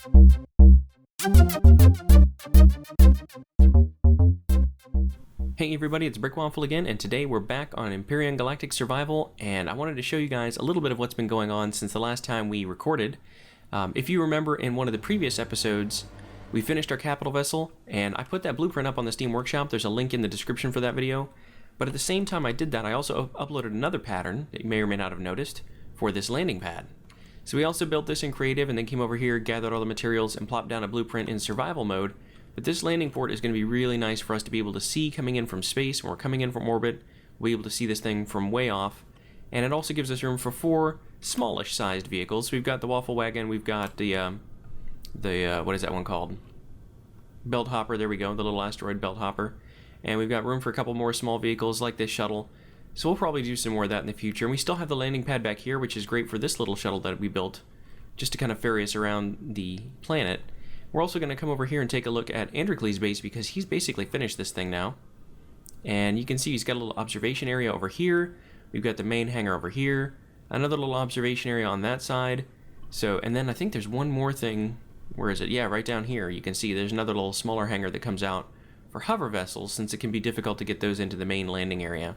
Hey everybody, it's Brickwaffle again, and today we're back on Empyrion Galactic Survival, and I wanted to show you guys a little bit of what's been going on since the last time we recorded. If you remember, in one of the previous episodes, we finished our capital vessel, and I put that blueprint up on the Steam Workshop. There's a link in the description for that video. But at the same time I did that, I also uploaded another pattern that you may or may not have noticed for this landing pad. So we also built this in creative, and then came over here, gathered all the materials, and plopped down a blueprint in survival mode. But this landing port is going to be really nice for us to be able to see coming in from space. When we're coming in from orbit, we'll be able to see this thing from way off. And it also gives us room for 4 smallish sized vehicles. We've got the waffle wagon, we've got the what is that one called? Belt hopper, there we go, the little asteroid belt hopper. And we've got room for a couple more small vehicles like this shuttle. So we'll probably do some more of that in the future. And we still have the landing pad back here, which is great for this little shuttle that we built, just to kind of ferry us around the planet. We're also going to come over here and take a look at Androcles' base, because he's basically finished this thing now. And you can see he's got a little observation area over here. We've got the main hangar over here. Another little observation area on that side. So, and then I think there's one more thing. Where is it? Yeah, right down here. You can see there's another little smaller hangar that comes out for hover vessels, since it can be difficult to get those into the main landing area.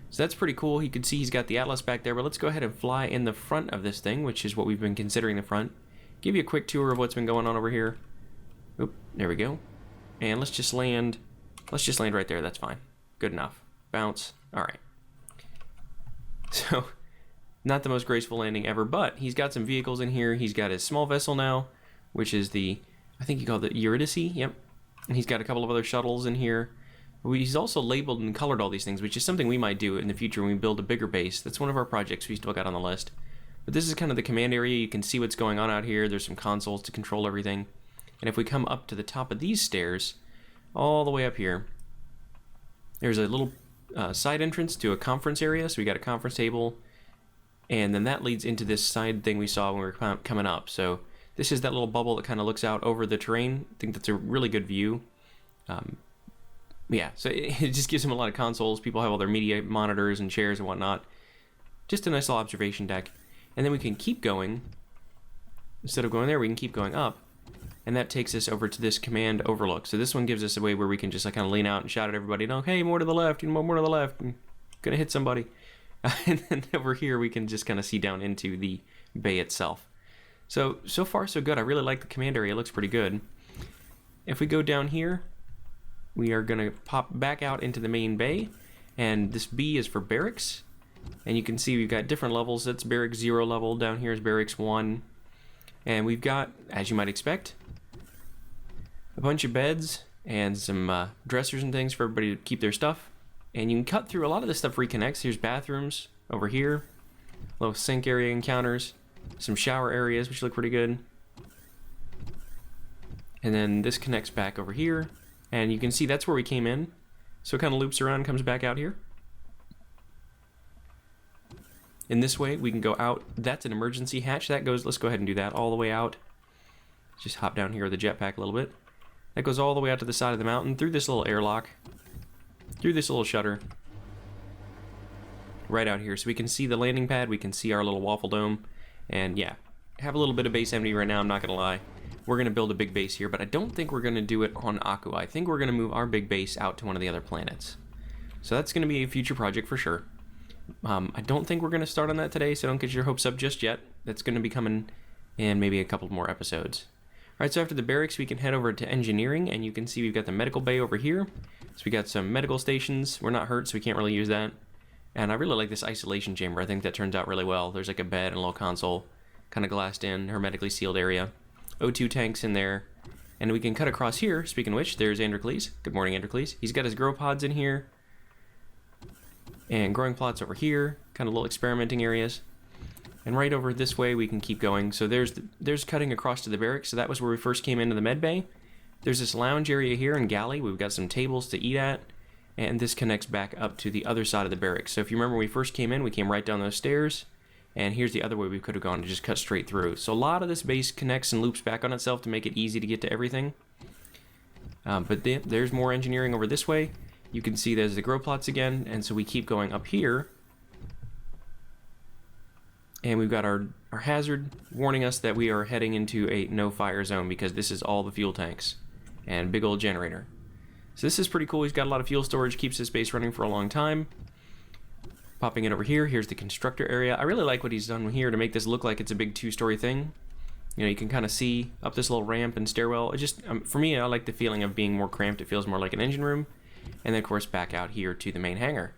So that's pretty cool. You can see he's got the Atlas back there, but let's go ahead and fly in the front of this thing, which is what we've been considering the front. Give you a quick tour of what's been going on over here. Oop, there we go. And let's just land right there. That's fine. Good enough. Bounce. All right. So, not the most graceful landing ever, but he's got some vehicles in here. He's got his small vessel now, which is the, I think you call it Eurydice. Yep. And he's got a couple of other shuttles in here. He's also labeled and colored all these things, which is something we might do in the future when we build a bigger base. That's one of our projects we still got on the list. But this is kind of the command area. You can see what's going on out here. There's some consoles to control everything. And if we come up to the top of these stairs, all the way up here, there's a little side entrance to a conference area. So we got a conference table. And then that leads into this side thing we saw when we were coming up. So this is that little bubble that kind of looks out over the terrain. I think that's a really good view. Yeah, so it just gives them a lot of consoles. People have all their media monitors and chairs and whatnot. Just a nice little observation deck. And then we can keep going. Instead of going there, we can keep going up. And that takes us over to this command overlook. So this one gives us a way where we can just like kind of lean out and shout at everybody, no, hey, more to the left, more to the left. I'm gonna hit somebody. And then over here, we can just kind of see down into the bay itself. So far so good. I really like the command area. It looks pretty good. If we go down here, we are gonna pop back out into the main bay. And this B is for barracks. And you can see we've got different levels. That's barracks 0 level. Down here is barracks 1. And we've got, as you might expect, a bunch of beds and some dressers and things for everybody to keep their stuff. And you can cut through a lot of this stuff reconnects. Here's bathrooms over here. Little sink area encounters. Some shower areas, which look pretty good. And then this connects back over here. And you can see that's where we came in. So it kind of loops around and comes back out here. In this way, we can go out. That's an emergency hatch. That goes, let's go ahead and do that all the way out. Just hop down here with the jetpack a little bit. That goes all the way out to the side of the mountain, through this little airlock, through this little shutter, right out here. So we can see the landing pad, we can see our little waffle dome, and yeah, have a little bit of base empty right now, I'm not going to lie. We're going to build a big base here, but I don't think we're going to do it on Aku. I think we're going to move our big base out to one of the other planets. So that's going to be a future project for sure. I don't think we're going to start on that today, so don't get your hopes up just yet. That's going to be coming in maybe a couple more episodes. Alright, so after the barracks, we can head over to engineering, and you can see we've got the medical bay over here. So we got some medical stations. We're not hurt, so we can't really use that. And I really like this isolation chamber. I think that turns out really well. There's like a bed and a little console, kind of glassed in, hermetically sealed area. O2 tanks in there. And we can cut across here. Speaking of which, there's Androcles. Good morning, Androcles. He's got his grow pods in here. And growing plots over here, kind of little experimenting areas. And right over this way we can keep going. So there's cutting across to the barracks. So that was where we first came into the med bay. There's this lounge area here and galley. We've got some tables to eat at. And this connects back up to the other side of the barracks. So if you remember when we first came in, we came right down those stairs. And here's the other way we could have gone to just cut straight through. So a lot of this base connects and loops back on itself to make it easy to get to everything. But there's more engineering over this way. You can see there's the grow plots again, and so we keep going up here. And we've got our our hazard, warning us that we are heading into a no-fire zone because this is all the fuel tanks and big old generator. So this is pretty cool. He's got a lot of fuel storage, keeps his base running for a long time. Popping it over here, here's the constructor area. I really like what he's done here to make this look like it's a big two-story thing. You know, you can kind of see up this little ramp and stairwell. It just, for me, I like the feeling of being more cramped. It feels more like an engine room. And then, of course, back out here to the main hangar.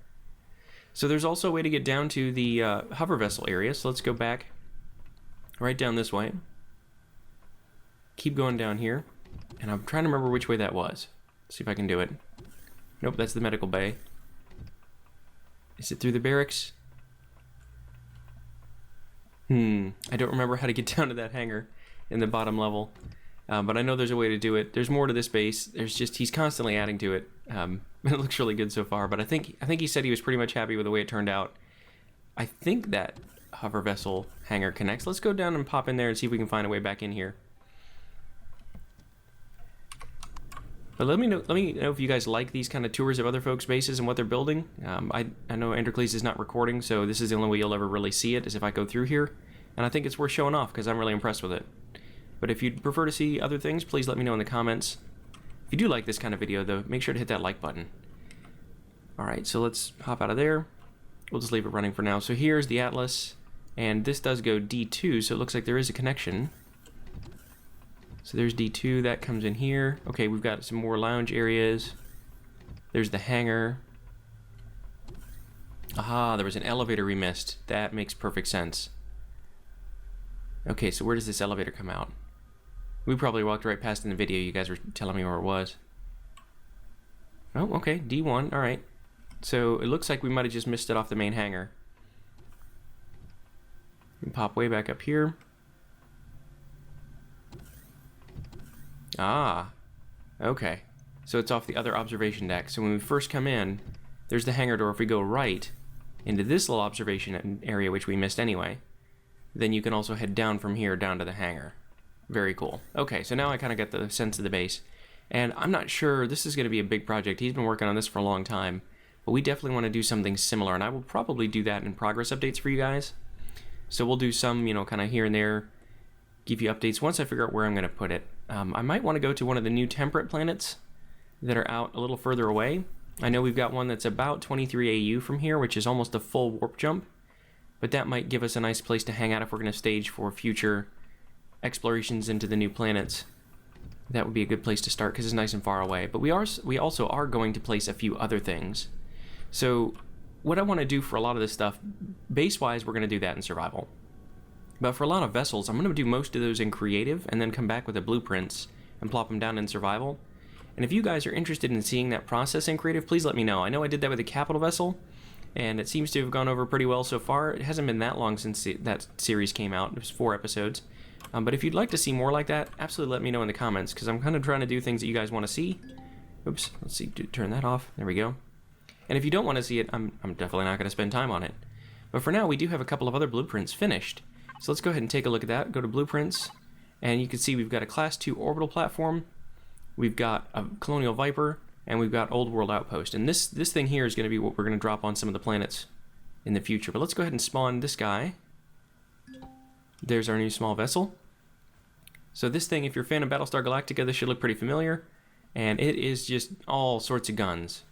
So there's also a way to get down to the hover vessel area. So let's go back right down this way. Keep going down here. And I'm trying to remember which way that was. See if I can do it. Nope, that's the medical bay. Is it through the barracks? I don't remember how to get down to that hangar in the bottom level. But I know there's a way to do it. There's more to this base. There's just, he's constantly adding to it. It looks really good so far, but I think he said he was pretty much happy with the way it turned out. I think that hover vessel hangar connects. Let's go down and pop in there and see if we can find a way back in here. But let me know if you guys like these kind of tours of other folks' bases and what they're building. I know Androcles is not recording, so this is the only way you'll ever really see it, is if I go through here. And I think it's worth showing off, because I'm really impressed with it. But if you'd prefer to see other things, please let me know in the comments. If you do like this kind of video, though, make sure to hit that like button. Alright, so let's hop out of there. We'll just leave it running for now. So here's the Atlas, and this does go D2, so it looks like there is a connection. So there's D2, that comes in here. Okay, we've got some more lounge areas. There's the hangar. Aha, there was an elevator we missed. That makes perfect sense. Okay, so where does this elevator come out? We probably walked right past in the video. You guys were telling me where it was. Oh, okay, D1, alright. So it looks like we might have just missed it off the main hangar. We can pop way back up here. Ah, okay. So it's off the other observation deck. So when we first come in, there's the hangar door. If we go right into this little observation area, which we missed anyway, then you can also head down from here down to the hangar. Very cool. Okay, so now I kind of get the sense of the base. And I'm not sure, this is going to be a big project. He's been working on this for a long time. But we definitely want to do something similar, and I will probably do that in progress updates for you guys. So we'll do some, you know, kind of here and there, give you updates once I figure out where I'm going to put it. I might want to go to one of the new temperate planets that are out a little further away. I know we've got one that's about 23 AU from here, which is almost a full warp jump. But that might give us a nice place to hang out if we're going to stage for future explorations into the new planets. That would be a good place to start because it's nice and far away. But we also are going to place a few other things. So what I want to do for a lot of this stuff, base-wise, we're going to do that in survival. But for a lot of vessels, I'm going to do most of those in creative and then come back with the blueprints and plop them down in survival. And if you guys are interested in seeing that process in creative, please let me know. I know I did that with the capital vessel, and it seems to have gone over pretty well so far. It hasn't been that long since that series came out. It was 4 episodes. But if you'd like to see more like that, absolutely let me know in the comments, because I'm kind of trying to do things that you guys want to see. Oops, let's see, turn that off. There we go. And if you don't want to see it, I'm definitely not going to spend time on it. But for now, we do have a couple of other blueprints finished. So let's go ahead and take a look at that. Go to blueprints, and you can see we've got a Class 2 orbital platform, we've got a Colonial Viper, and we've got Old World Outpost. And this thing here is going to be what we're going to drop on some of the planets in the future. But let's go ahead and spawn this guy. There's our new small vessel. So this thing, if you're a fan of Battlestar Galactica, this should look pretty familiar. And it is just all sorts of guns.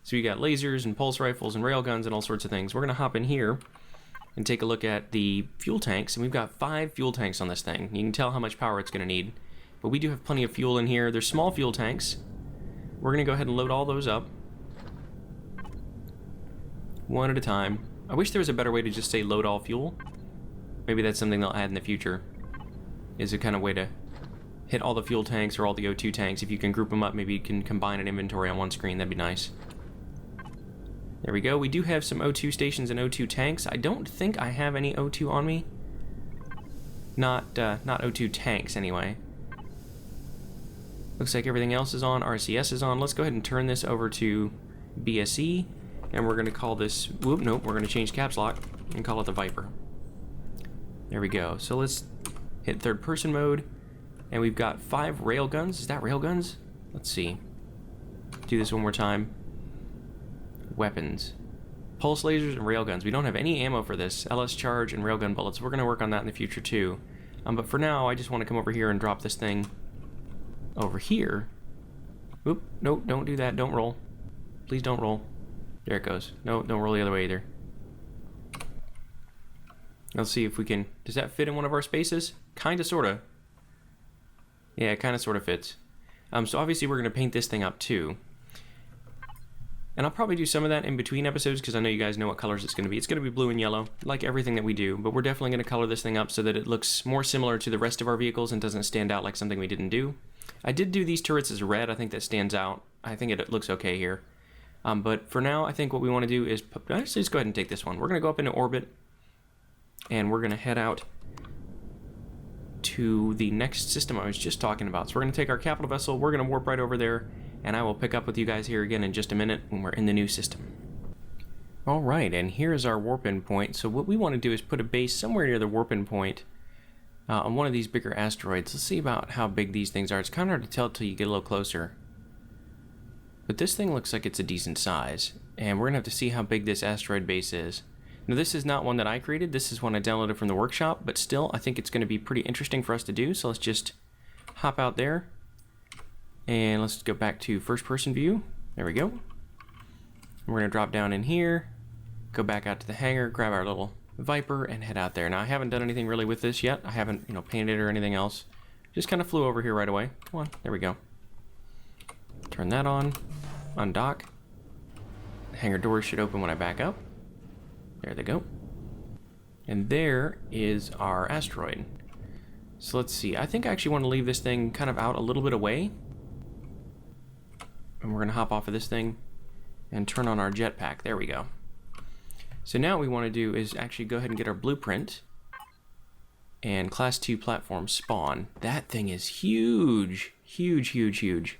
So you got lasers and pulse rifles and railguns and all sorts of things. We're going to hop in here and take a look at the fuel tanks. And we've got 5 fuel tanks on this thing. You can tell how much power it's going to need. But we do have plenty of fuel in here. There's small fuel tanks. We're going to go ahead and load all those up. One at a time. I wish there was a better way to just say load all fuel. Maybe that's something they'll add in the future. Is a kind of way to hit all the fuel tanks or all the O2 tanks. If you can group them up, maybe you can combine an inventory on one screen. That'd be nice. There we go. We do have some O2 stations and O2 tanks. I don't think I have any O2 on me. Not O2 tanks, anyway. Looks like everything else is on. RCS is on. Let's go ahead and turn this over to BSE. And we're going to call this... Whoop, nope. We're going to change caps lock and call it the Viper. There we go. So let's hit third person mode. And we've got 5 railguns. Is that railguns? Let's see. Do this one more time. Weapons. Pulse lasers and railguns. We don't have any ammo for this. LS charge and railgun bullets. We're going to work on that in the future too. But for now, I just want to come over here and drop this thing over here. Oop, nope, don't do that. Don't roll. Please don't roll. There it goes. No, don't roll the other way either. Let's see if we can... Does that fit in one of our spaces? Kinda, sorta. Yeah, it kinda sorta fits. So obviously we're gonna paint this thing up too. And I'll probably do some of that in between episodes because I know you guys know what colors it's gonna be. It's gonna be blue and yellow, like everything that we do, but we're definitely gonna color this thing up so that it looks more similar to the rest of our vehicles and doesn't stand out like something we didn't do. I did do these turrets as red. I think that stands out. I think it looks okay here. But for now, I think what we want to do is... Actually, let's go ahead and take this one. We're going to go up into orbit, and we're going to head out to the next system I was just talking about. So we're going to take our capital vessel, we're going to warp right over there, and I will pick up with you guys here again in just a minute when we're in the new system. Alright, and here's our warp-in point. So what we want to do is put a base somewhere near the warp-in point on one of these bigger asteroids. Let's see about how big these things are. It's kind of hard to tell till you get a little closer. But this thing looks like it's a decent size, and we're going to have to see how big this asteroid base is. Now this is not one that I created, this is one I downloaded from the workshop, but still I think it's going to be pretty interesting for us to do, so let's just hop out there. And let's go back to first person view. There we go. We're going to drop down in here, go back out to the hangar, grab our little Viper, and head out there. Now I haven't done anything really with this yet. I haven't, painted it or anything else. Just kind of flew over here right away. Come on, there we go. Turn that on, undock. The hangar doors should open when I back up. There they go. And there is our asteroid. So let's see, I think I actually want to leave this thing kind of out a little bit away. And we're going to hop off of this thing and turn on our jetpack. There we go. So now what we want to do is actually go ahead and get our blueprint and class 2 platform spawn. That thing is huge. Huge, huge, huge.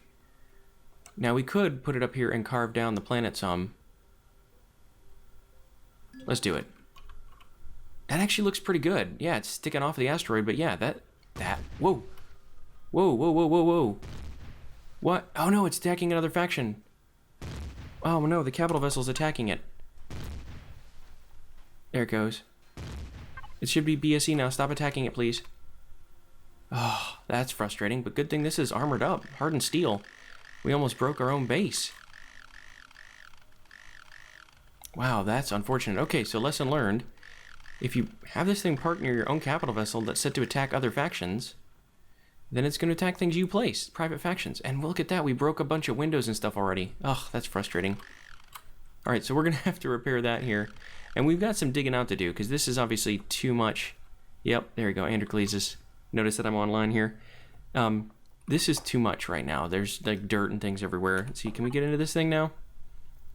Now we could put it up here and carve down the planet some. Let's do it. That actually looks pretty good. Yeah, it's sticking off the asteroid, but yeah, that, whoa. Whoa, whoa, whoa, whoa, whoa. What? Oh no, it's attacking another faction. Oh no, the capital vessel's attacking it. There it goes. It should be BSE now. Stop attacking it, please. Oh, that's frustrating, but good thing this is armored up. Hardened steel. We almost broke our own base. Wow, that's unfortunate. Okay, so lesson learned. If you have this thing parked near your own capital vessel that's set to attack other factions, then it's going to attack things you place, private factions. And look at that, we broke a bunch of windows and stuff already. Ugh, that's frustrating. Alright, so we're going to have to repair that here. And we've got some digging out to do, because this is obviously too much. Yep, there we go, Androclesis. Notice that I'm online here. This is too much right now. There's like dirt and things everywhere. Let's see, can we get into this thing now?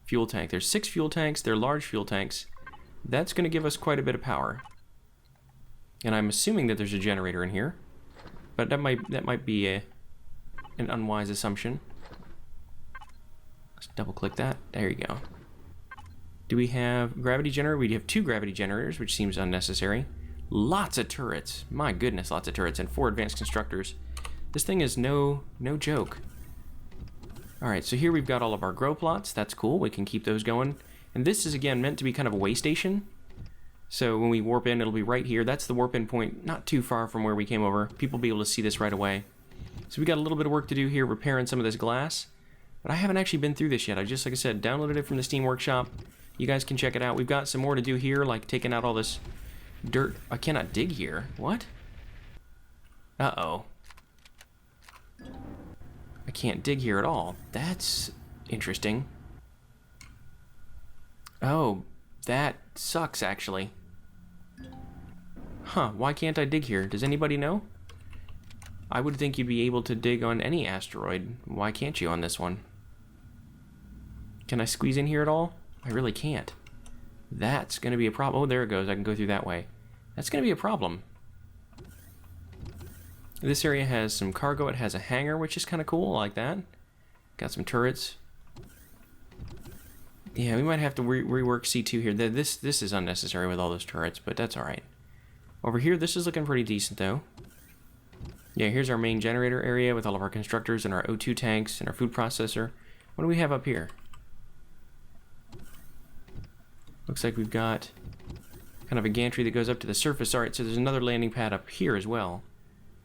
Fuel tank. There's 6 fuel tanks. They're large fuel tanks. That's going to give us quite a bit of power. And I'm assuming that there's a generator in here. But that might be an unwise assumption. Let's double click that. There you go. Do we have gravity generator? We have 2 gravity generators, which seems unnecessary. Lots of turrets. My goodness, lots of turrets. And 4 advanced constructors. This thing is no joke. Alright, so here we've got all of our grow plots. That's cool. We can keep those going. And this is, again, meant to be kind of a way station. So when we warp in, it'll be right here. That's the warp in point, not too far from where we came over. People will be able to see this right away. So we got a little bit of work to do here, repairing some of this glass. But I haven't actually been through this yet. I just, like I said, downloaded it from the Steam Workshop. You guys can check it out. We've got some more to do here, like taking out all this dirt. I cannot dig here. What? Uh-oh. I can't dig here at all. That's interesting. Oh, that sucks, actually. Huh, why can't I dig here? Does anybody know? I would think you'd be able to dig on any asteroid. Why can't you on this one? Can I squeeze in here at all? I really can't. That's going to be a problem. Oh, there it goes. I can go through that way. That's going to be a problem. This area has some cargo. It has a hangar, which is kind of cool. I like that. Got some turrets. Yeah, we might have to rework C2 here. This is unnecessary with all those turrets, but that's alright. Over here, this is looking pretty decent, though. Yeah, here's our main generator area with all of our constructors and our O2 tanks and our food processor. What do we have up here? Looks like we've got kind of a gantry that goes up to the surface. Alright, so there's another landing pad up here as well.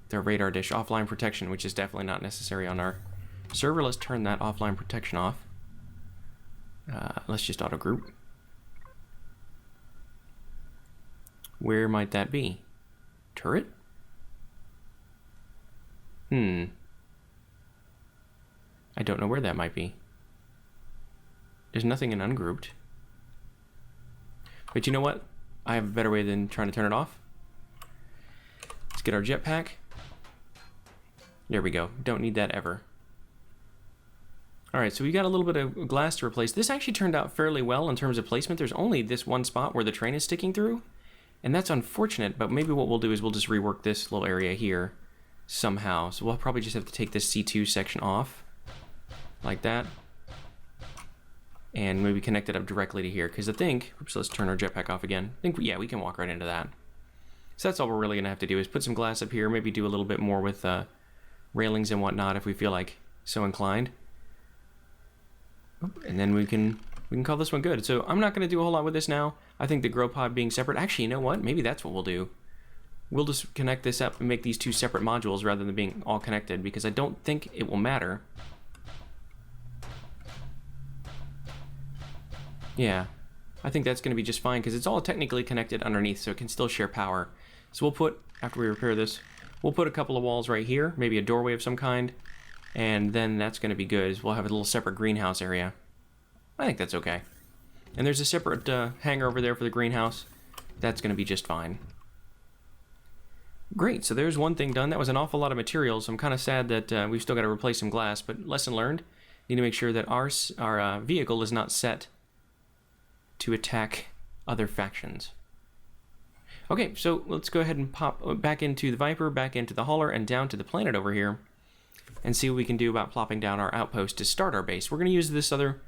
Their radar dish, offline protection, which is definitely not necessary on our server. Let's turn that offline protection off. Let's just auto group. Where might that be? Turret? I don't know where that might be. There's nothing in ungrouped. But you know what? I have a better way than trying to turn it off. Let's get our jetpack. There we go. Don't need that ever. Alright, so we got a little bit of glass to replace. This actually turned out fairly well in terms of placement. There's only this one spot where the train is sticking through. And that's unfortunate, but maybe what we'll do is we'll just rework this little area here somehow. So we'll probably just have to take this C2 section off. Like that. And maybe connect it up directly to here. Because I think, oops, let's turn our jetpack off again. I think, yeah, we can walk right into that. So that's all we're really going to have to do is put some glass up here. Maybe do a little bit more with railings and whatnot if we feel like so inclined. And then we can call this one good. So I'm not going to do a whole lot with this now. I think the grow pod being separate, actually, you know what? Maybe that's what we'll do. We'll just connect this up and make these two separate modules rather than being all connected, because I don't think it will matter. Yeah, I think that's going to be just fine, because it's all technically connected underneath, so it can still share power. So we'll put, after we repair this, we'll put a couple of walls right here, maybe a doorway of some kind, and then that's going to be good. We'll have a little separate greenhouse area. I think that's okay. And there's a separate hangar over there for the greenhouse. That's going to be just fine. Great, so there's one thing done. That was an awful lot of materials. I'm kind of sad that we've still got to replace some glass, but lesson learned. Need to make sure that our vehicle is not set to attack other factions. Okay, so let's go ahead and pop back into the Viper, back into the hauler, and down to the planet over here, and see what we can do about plopping down our outpost to start our base. We're going to use this other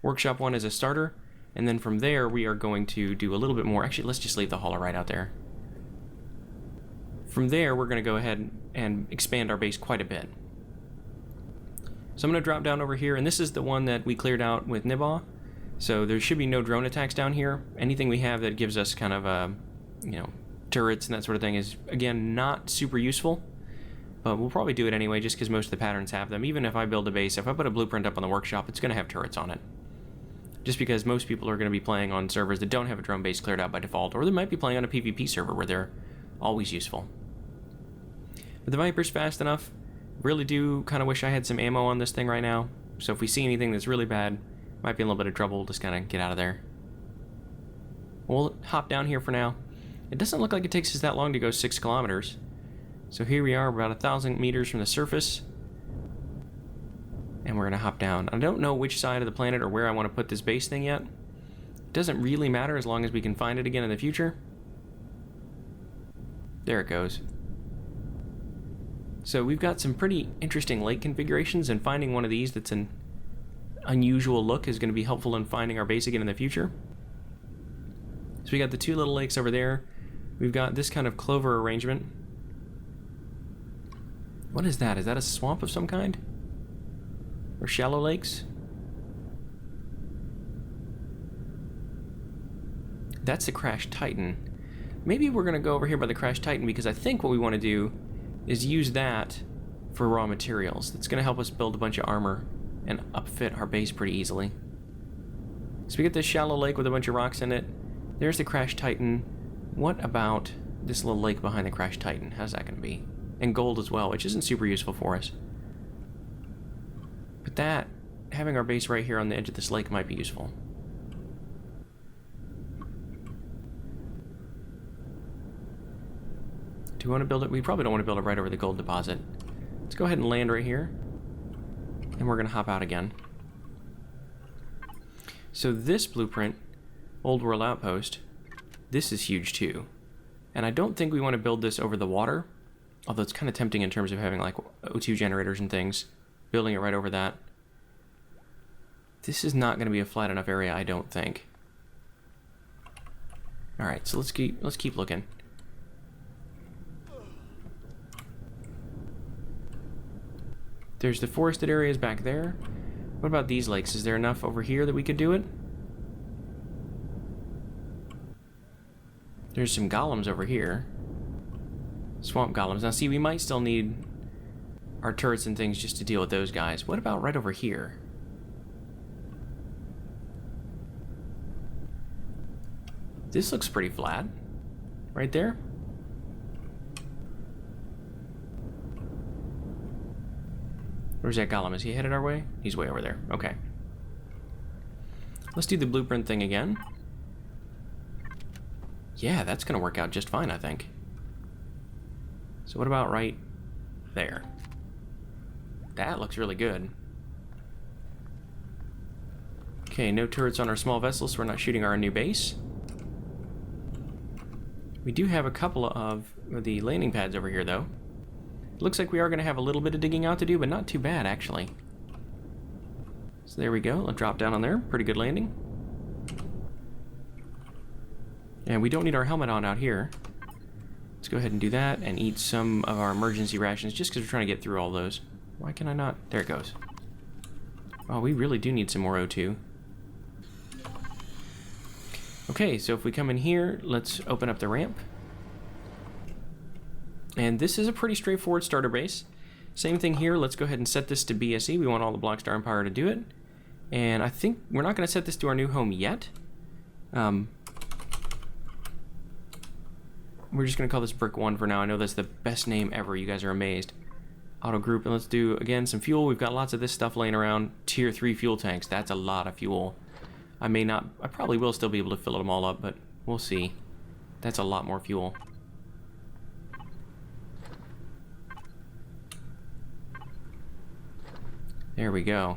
workshop one as a starter, and then from there we are going to do a little bit more. Actually, let's just leave the hauler right out there. From there, we're going to go ahead and expand our base quite a bit. So I'm going to drop down over here, and this is the one that we cleared out with Nibah. So there should be no drone attacks down here. Anything we have that gives us kind of, turrets and that sort of thing is, again, not super useful. But we'll probably do it anyway, just because most of the patterns have them. Even if I build a base, if I put a blueprint up on the workshop, it's going to have turrets on it. Just because most people are going to be playing on servers that don't have a drone base cleared out by default, or they might be playing on a PvP server where they're always useful. But the Viper's fast enough. Really do kind of wish I had some ammo on this thing right now. So if we see anything that's really bad, might be in a little bit of trouble, just kind of get out of there. We'll hop down here for now. It doesn't look like it takes us that long to go 6 kilometers. So here we are, about 1,000 meters from the surface. And we're going to hop down. I don't know which side of the planet or where I want to put this base thing yet. It doesn't really matter as long as we can find it again in the future. There it goes. So we've got some pretty interesting lake configurations, and finding one of these that's an unusual look is going to be helpful in finding our base again in the future. So we got the 2 little lakes over there. We've got this kind of clover arrangement. What is that? Is that a swamp of some kind? Or shallow lakes? That's the Crash Titan. Maybe we're going to go over here by the Crash Titan, because I think what we want to do is use that for raw materials. That's going to help us build a bunch of armor and upfit our base pretty easily. So we get this shallow lake with a bunch of rocks in it. There's the Crash Titan. What about this little lake behind the Crash Titan? How's that going to be? And gold as well, which isn't super useful for us. But that, having our base right here on the edge of this lake might be useful. Do we want to build it? We probably don't want to build it right over the gold deposit. Let's go ahead and land right here. And we're going to hop out again. So this blueprint, Old World Outpost, this is huge too. And I don't think we want to build this over the water. Although it's kind of tempting in terms of having like O2 generators and things. Building it right over that. This is not going to be a flat enough area, I don't think. Alright, so let's keep looking. There's the forested areas back there. What about these lakes? Is there enough over here that we could do it? There's some golems over here. Swamp golems. Now see, we might still need our turrets and things just to deal with those guys. What about right over here? This looks pretty flat. Right there. Where's that golem? Is he headed our way? He's way over there. Okay. Let's do the blueprint thing again. Yeah, that's gonna work out just fine, I think. So what about right there? That looks really good. Okay, no turrets on our small vessels, so we're not shooting our new base. We do have a couple of the landing pads over here, though. It looks like we are going to have a little bit of digging out to do, but not too bad, actually. So there we go. Let's drop down on there. Pretty good landing. And we don't need our helmet on out here. Let's go ahead and do that and eat some of our emergency rations just because we're trying to get through all those. Why can I not? There it goes. Oh, we really do need some more O2. Okay, so if we come in here, let's open up the ramp. And this is a pretty straightforward starter base. Same thing here. Let's go ahead and set this to BSE. We want all the Blackstar Empire to do it. And I think we're not going to set this to our new home yet. We're just going to call this Brick 1 for now. I know that's the best name ever. You guys are amazed. Auto group, and let's do, again, some fuel. We've got lots of this stuff laying around. Tier 3 fuel tanks. That's a lot of fuel. I probably will still be able to fill them all up, but we'll see. That's a lot more fuel. There we go.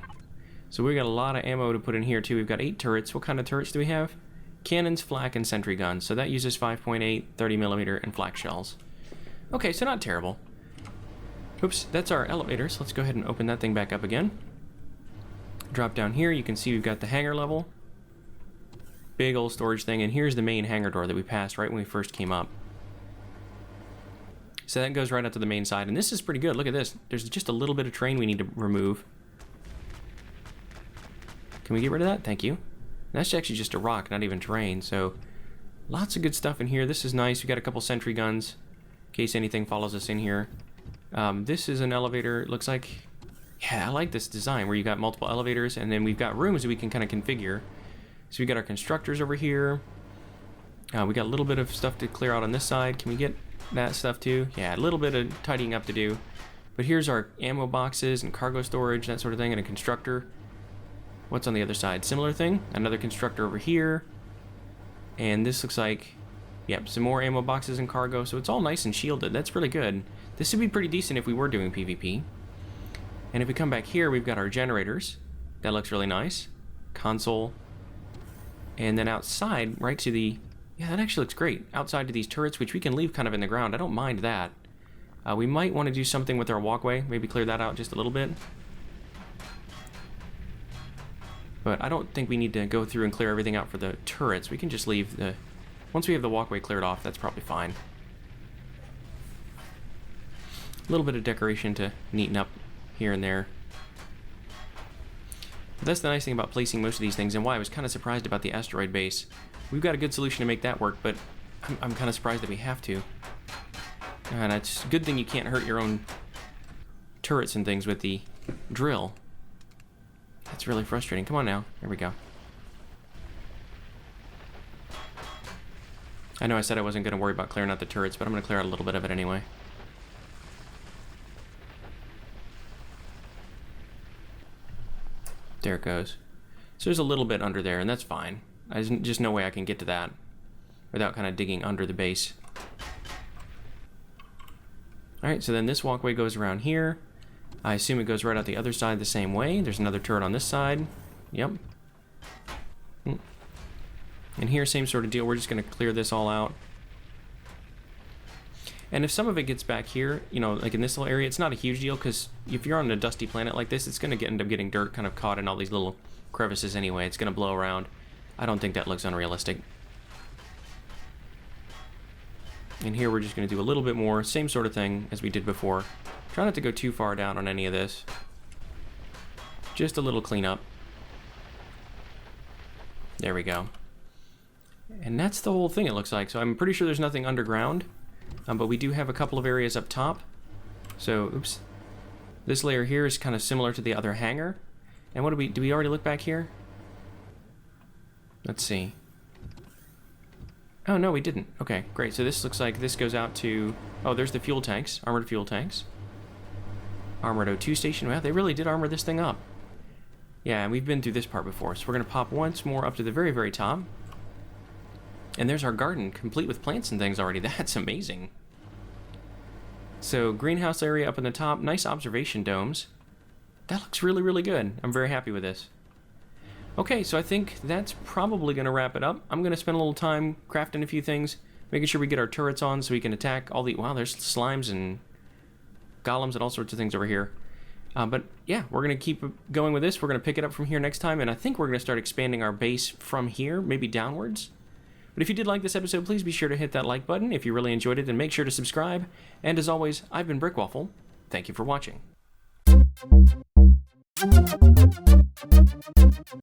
So we got a lot of ammo to put in here too. We've got 8 turrets. What kind of turrets do we have? Cannons, flak, and sentry guns. So that uses 5.8, 30mm, and flak shells. Okay, so not terrible. Oops, that's our elevator, so let's go ahead and open that thing back up again. Drop down here, you can see we've got the hangar level. Big old storage thing, and here's the main hangar door that we passed right when we first came up. So that goes right up to the main side, and this is pretty good. Look at this. There's just a little bit of terrain we need to remove. Can we get rid of that? Thank you. That's actually just a rock, not even terrain, so lots of good stuff in here. This is nice. We got a couple sentry guns in case anything follows us in here. This is an elevator, it looks like. Yeah, I like this design where you got multiple elevators, and then we've got rooms that we can kind of configure. So we got our constructors over here. We got a little bit of stuff to clear out on this side. Can we get that stuff too? Yeah, a little bit of tidying up to do. But here's our ammo boxes and cargo storage, that sort of thing, and a constructor. What's on the other side? Similar thing. Another constructor over here. And this looks like, yep, some more ammo boxes and cargo. So it's all nice and shielded. That's really good. This would be pretty decent if we were doing PvP. And if we come back here, we've got our generators. That looks really nice. Console. And then outside, right to the... Yeah, that actually looks great. Outside to these turrets, which we can leave kind of in the ground. I don't mind that. We might want to do something with our walkway. Maybe clear that out just a little bit. But I don't think we need to go through and clear everything out for the turrets. We can just leave the... Once we have the walkway cleared off, that's probably fine. A little bit of decoration to neaten up here and there. But that's the nice thing about placing most of these things, and why I was kind of surprised about the asteroid base. We've got a good solution to make that work, but I'm kind of surprised that we have to. And it's a good thing you can't hurt your own turrets and things with the drill. That's really frustrating. Come on now. There we go. I know I said I wasn't going to worry about clearing out the turrets, but I'm going to clear out a little bit of it anyway. There it goes. So there's a little bit under there, and that's fine. There's just no way I can get to that without kind of digging under the base. Alright, so then this walkway goes around here. I assume it goes right out the other side the same way. There's another turret on this side. Yep. And here, same sort of deal. We're just going to clear this all out. And if some of it gets back here, you know, like in this little area, it's not a huge deal, because if you're on a dusty planet like this, it's going to end up getting dirt kind of caught in all these little crevices anyway. It's going to blow around. I don't think that looks unrealistic. And here we're just going to do a little bit more, same sort of thing as we did before. Try not to go too far down on any of this. Just a little cleanup. There we go. And that's the whole thing, it looks like. So I'm pretty sure there's nothing underground, but we do have a couple of areas up top. So, oops. This layer here is kind of similar to the other hangar. And what do we already look back here? Let's see. Oh, no, we didn't. Okay, great. So this looks like this goes out to... Oh, there's the fuel tanks, armored fuel tanks. Armored O2 station. Well, they really did armor this thing up. Yeah, and we've been through this part before. So we're going to pop once more up to the very, very top. And there's our garden, complete with plants and things already. That's amazing. So, greenhouse area up in the top. Nice observation domes. That looks really, really good. I'm very happy with this. Okay, so I think that's probably going to wrap it up. I'm going to spend a little time crafting a few things, making sure we get our turrets on so we can attack all the... Wow, there's slimes and golems and all sorts of things over here. But yeah, we're going to keep going with this. We're going to pick it up from here next time, and I think we're going to start expanding our base from here, maybe downwards. But if you did like this episode, please be sure to hit that like button. If you really enjoyed it, then make sure to subscribe. And as always, I've been Brickwaffle. Thank you for watching.